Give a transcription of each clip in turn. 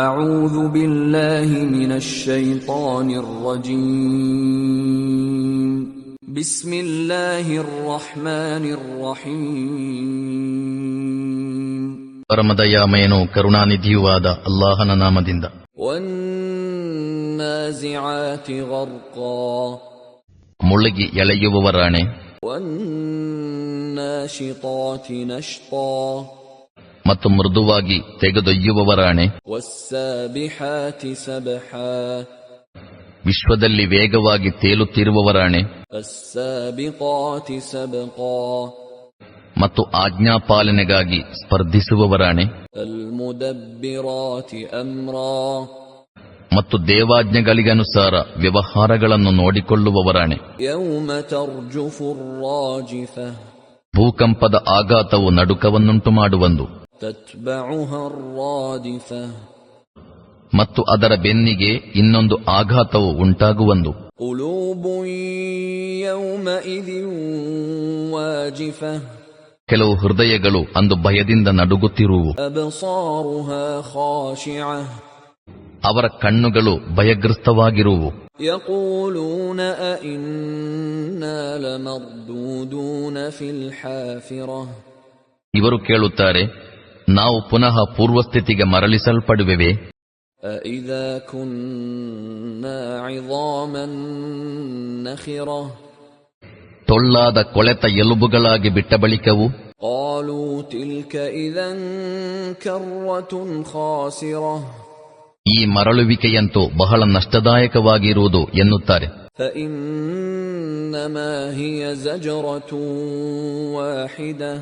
أعوذ بالله من الشيطان الرجيم بسم الله الرحمن الرحيم ಪರಮದಯಾಮಯನೂ ಕರುಣಾನಿಧಿಯೂ ಆದ ಅಲ್ಲಾಹನ ನಾಮದಿಂದ. والنازعات غرقا ಮುಳುಗಿ ಎಳೆಯುವವರಾಣೆ. والناشطات نشطا ಮತ್ತು ಮೃದುವಾಗಿ ತೆಗೆದೊಯ್ಯುವವರಾಣೆ. والسابحات سبحا ವಿಶ್ವದಲ್ಲಿ ವೇಗವಾಗಿ ತೇಲುತ್ತಿರುವವರಾಣೆ. فالسابقات سبقا ಮತ್ತು ಆಜ್ಞಾಪಾಲನೆಗಾಗಿ ಸ್ಪರ್ಧಿಸುವವರಾಣೆ. المدبرات أمرا ಮತ್ತು ದೇವಾಜ್ಞೆಗಳಿಗನುಸಾರ ವ್ಯವಹಾರಗಳನ್ನು ನೋಡಿಕೊಳ್ಳುವವರಾಣೆ. يوم ترجف الراجفة ಭೂಕಂಪದ ಆಘಾತವು ನಡುಕವನ್ನುಂಟು ಮಾಡುವಂದು. تتبعها الرادفة ಮತ್ತು ಅದರ ಬೆನ್ನಿಗೆ ಇನ್ನೊಂದು ಆಘಾತವು ಉಂಟಾಗುವಂದು. قلوب يومئذ واجفة ಕೆಲವು ಹೃದಯಗಳು ಅಂದು ಭಯದಿಂದ ನಡುಗುತ್ತಿರುವು. أبصارها خاشعة ಅವರ ಕಣ್ಣುಗಳು ಭಯಗ್ರಸ್ತವಾಗಿರುವು. يقولون أئنا لمردودون في الحافرة ಇವರು ಕೇಳುತ್ತಾರೆ, ನಾವು ಪುನಃ ಪೂರ್ವಸ್ಥಿತಿಗೆ ಮರಳಿಸಲ್ಪಡುವೆವೆ. أئذا كنا عظاما نخرة ಟೊಳ್ಳಾದ ಕೊಳೆತ ಎಲುಬುಗಳಾಗಿ ಬಿಟ್ಟ ಬಳಿಕವು. قالوا تلك إذا كرة خاسرة ಈ ಮರಳುವಿಕೆಯಂತೂ ಬಹಳ ನಷ್ಟದಾಯಕವಾಗಿರುವುದು ಎನ್ನುತ್ತಾರೆ. فإنما هي زجرة واحدة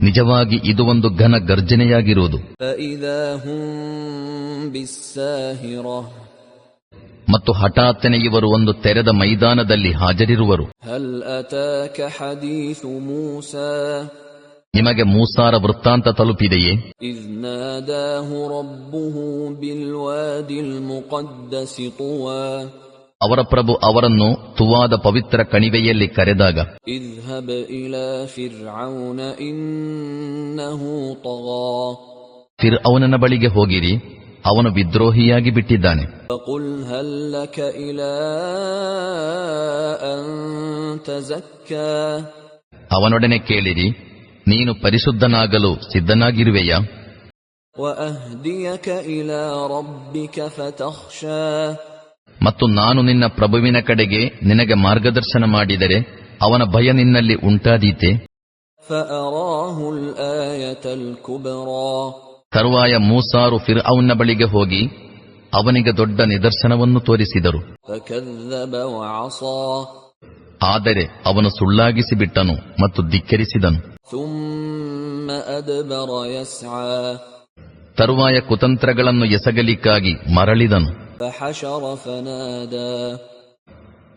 ನಿಜವಾಗಿ ಇದು ಒಂದು ಘನ ಗರ್ಜನೆಯಾಗಿರುವುದು. فإذا هم بالساهرة ಮತ್ತು ಹಠಾತ್ತನೆ ಇವರು ಒಂದು ತೆರೆದ ಮೈದಾನದಲ್ಲಿ ಹಾಜರಿರುವರು. هل أتاك حديث موسى ನಿಮಗೆ ಮೂಸಾರ ವೃತ್ತಾಂತ ತಲುಪಿದೆಯೇ? إذ ناداه ربه بالوادي المقدس طوى ಅವರ ಪ್ರಭು ಅವರನ್ನು ತುವಾದ ಪವಿತ್ರ ಕಣಿವೆಯಲ್ಲಿ ಕರೆದಾಗ, اذهب إلى فرعون إنه طغى ಫಿರ್ಔನನ ಬಳಿಗೆ ಹೋಗಿರಿ, ಅವನು ವಿದ್ರೋಹಿಯಾಗಿ ಬಿಟ್ಟಿದ್ದಾನೆ. فقل هل لك إلى أن تزكى ಅವನೊಡನೆ ಕೇಳಿರಿ, ನೀನು ಪರಿಶುದ್ಧನಾಗಲು ಸಿದ್ಧನಾಗಿರುವೆಯಾ? وأهديك إلى ربك فتخشى ಮತ್ತು ನಾನು ನಿನ್ನ ಪ್ರಭುವಿನ ಕಡೆಗೆ ನಿನಗೆ ಮಾರ್ಗದರ್ಶನ ಮಾಡಿದರೆ ಅವನ ಭಯ ನಿನ್ನಲ್ಲಿ ಉಂಟಾದೀತೆ. فأراه الآية الكبرى ತರುವಾಯ ಮೂಸಾರು ಫಿರ್ಔನ್ನ ಬಳಿಗೆ ಹೋಗಿ ಅವನಿಗೆ ದೊಡ್ಡ ನಿದರ್ಶನವನ್ನು ತೋರಿಸಿದರು. فكذب وعصى ಆದರೆ ಅವನು ಸುಳ್ಳಾಗಿಸಿ ಬಿಟ್ಟನು ಮತ್ತು ಧಿಕ್ಕರಿಸಿದನು. ثم أدبر يسعى ತರುವಾಯ ಕುತಂತ್ರಗಳನ್ನು ಎಸಗಲಿಕ್ಕಾಗಿ ಮರಳಿದನು. فحشر فنادى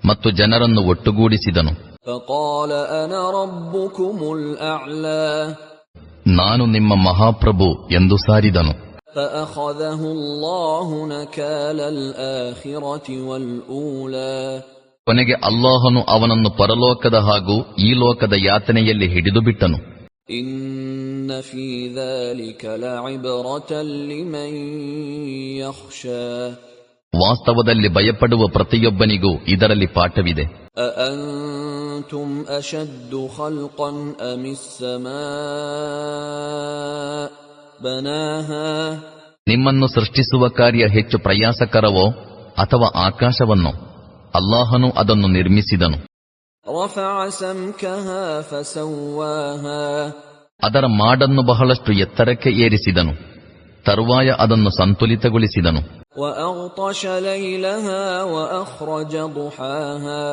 ಮತ್ತು ಜನರನ್ನು ಒಟ್ಟುಗೂಡಿಸಿದನು. فقال أنا ربكم الأعلى ನಾನು ನಿಮ್ಮ ಮಹಾಪ್ರಭು ಎಂದು ಸಾರಿದನು. فأخذه الله نكال الآخرة والأولى ಕೊನೆಗೆ ಅಲ್ಲಾಹನು ಅವನನ್ನು ಪರಲೋಕದ ಹಾಗೂ ಈ ಲೋಕದ ಯಾತನೆಯಲ್ಲಿ ಹಿಡಿದು ಬಿಟ್ಟನು. إن في ذلك لعبرة لمن يخشى ವಾಸ್ತವದಲ್ಲಿ ಭಯಪಡುವ ಪ್ರತಿಯೊಬ್ಬನಿಗೂ ಇದರಲ್ಲಿ ಪಾಠವಿದೆ. أأنتم أشد خلقا أم السماء بناها ನಿಮ್ಮನ್ನು ಸೃಷ್ಟಿಸುವ ಕಾರ್ಯ ಹೆಚ್ಚು ಪ್ರಯಾಸಕರವೋ ಅಥವಾ ಆಕಾಶವನ್ನೋ? ಅಲ್ಲಾಹನು ಅದನ್ನು ನಿರ್ಮಿಸಿದನು. رفع سمكها فسواها ಅದರ ಮಾಡನ್ನು ಬಹಳಷ್ಟು ಎತ್ತರಕ್ಕೆ ಏರಿಸಿದನು. ತರುವಾಯ ಅದನ್ನು ಸಂತುಲಿತಗೊಳಿಸಿದನು. وأغطش ليلها وأخرج ضحاها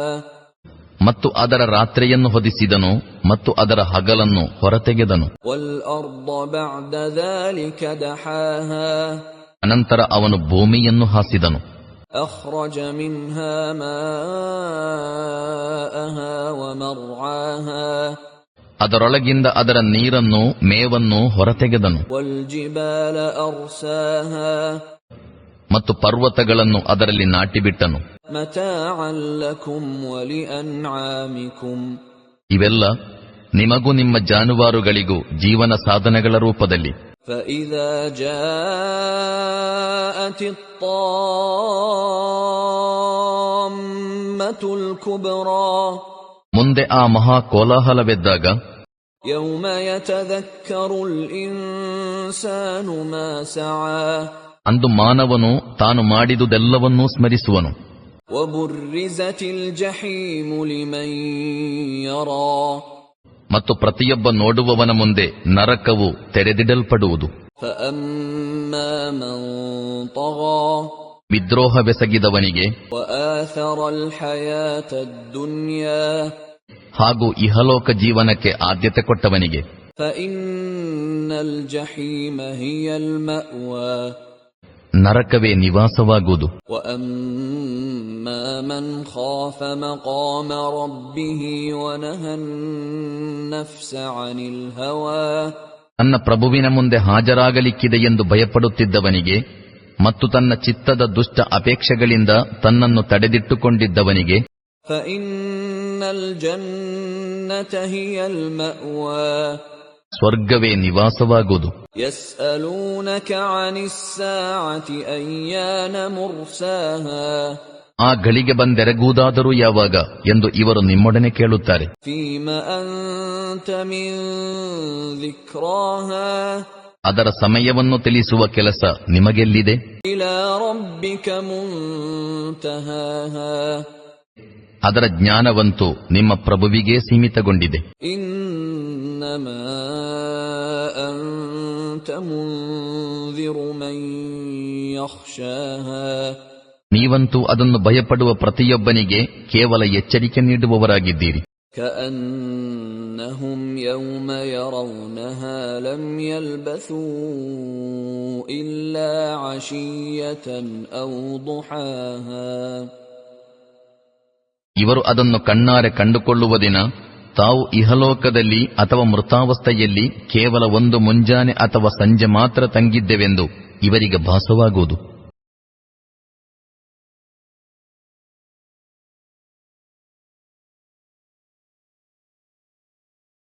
ಮತ್ತು ಅದರ ರಾತ್ರಿಯನ್ನು ಹೊದಿಸಿದನು ಮತ್ತು ಅದರ ಹಗಲನ್ನು ಹೊರತೆಗೆದನು. والأرض بعد ذلك دحاها ಅನಂತರ ಅವನು ಭೂಮಿಯನ್ನು ಹಾಸಿದನು. أخرج منها ماءها ومرعاها ಅದರೊಳಗಿಂದ ಅದರ ನೀರನ್ನು ಮೇವನ್ನು ಹೊರತೆಗೆದನು. والجبال أرساها ಮತ್ತು ಪರ್ವತಗಳನ್ನು ಅದರಲ್ಲಿ ನಾಟಿಬಿಟ್ಟನು. متاعا لكم ولأنعامكم ಇವೆಲ್ಲ ನಿಮಗೂ ನಿಮ್ಮ ಜಾನುವಾರುಗಳಿಗೂ ಜೀವನ ಸಾಧನಗಳ ರೂಪದಲ್ಲಿ. فإذا جاء جاءت الطامة الكبرى ಮುಂದೆ ಆ ಮಹಾ ಕೋಲಾಹಲವೆದ್ದಾಗ يوم يتذكر الإنسان ما سعى ಅಂದು ಮಾನವನು ತಾನು ಮಾಡಿದುದೆಲ್ಲವನ್ನೂ ಸ್ಮರಿಸುವನು. وبرزت الجحيم لمن يرى ಮತ್ತು ಪ್ರತಿಯೊಬ್ಬ ನೋಡುವವನ ಮುಂದೆ ನರಕವು ತೆರೆದಿಡಲ್ಪಡುವುದು. فأما من طغى ವಿದ್ರೋಹವೆಸಗಿದವನಿಗೆ وآثر الحياة الدنيا ಹಾಗೂ ಇಹಲೋಕ ಜೀವನಕ್ಕೆ ಆದ್ಯತೆ ಕೊಟ್ಟವನಿಗೆ فإن الجحيم هي المأوى ನರಕವೇ ನಿವಾಸವಾಗುವುದು. وأما من خاف مقام ربه ونهى النفس عن الهوى ತನ್ನ ಪ್ರಭುವಿನ ಮುಂದೆ ಹಾಜರಾಗಲಿಕ್ಕಿದೆ ಎಂದು ಭಯಪಡುತ್ತಿದ್ದವನಿಗೆ ಮತ್ತು ತನ್ನ ಚಿತ್ತದ ದುಷ್ಟ ಅಪೇಕ್ಷೆಗಳಿಂದ ತನ್ನನ್ನು ತಡೆದಿಟ್ಟುಕೊಂಡಿದ್ದವನಿಗೆ فإن الجنة هي المأوى ಸ್ವರ್ಗವೇ ನಿವಾಸವಾಗುವುದು. يسألونك عن الساعة أيان مرساها ಆ ಗಳಿಗೆ ಬಂದೆರಗುವುದಾದರೂ ಯಾವಾಗ ಎಂದು ಇವರು ನಿಮ್ಮೊಡನೆ ಕೇಳುತ್ತಾರೆ. فيما أنت من ذكراها ಅದರ ಸಮಯವನ್ನು ತಿಳಿಸುವ ಕೆಲಸ ನಿಮಗೆಲ್ಲಿದೆ? إلى ربك منتهاها ಅದರ ಜ್ಞಾನವಂತೂ ನಿಮ್ಮ ಪ್ರಭುವಿಗೆ ಸೀಮಿತಗೊಂಡಿದೆ. إنما أنت منذر من يخشاها ನೀವಂತೂ ಅದನ್ನು ಭಯಪಡುವ ಪ್ರತಿಯೊಬ್ಬನಿಗೆ ಕೇವಲ ಎಚ್ಚರಿಕೆ ನೀಡುವವರಾಗಿದ್ದೀರಿ. كأنهم يوم يرونها لم يلبثوا إلا عشية أو ضحاها ಇವರು ಅದನ್ನು ಕಣ್ಣಾರೆ ಕಂಡುಕೊಳ್ಳುವ ದಿನ ತಾವು ಇಹಲೋಕದಲ್ಲಿ ಅಥವಾ ಮೃತಾವಸ್ಥೆಯಲ್ಲಿ ಕೇವಲ ಒಂದು ಮುಂಜಾನೆ ಅಥವಾ ಸಂಜೆ ಮಾತ್ರ ತಂಗಿದ್ದೆವೆಂದು ಇವರಿಗೆ ಭಾಸವಾಗುವುದು.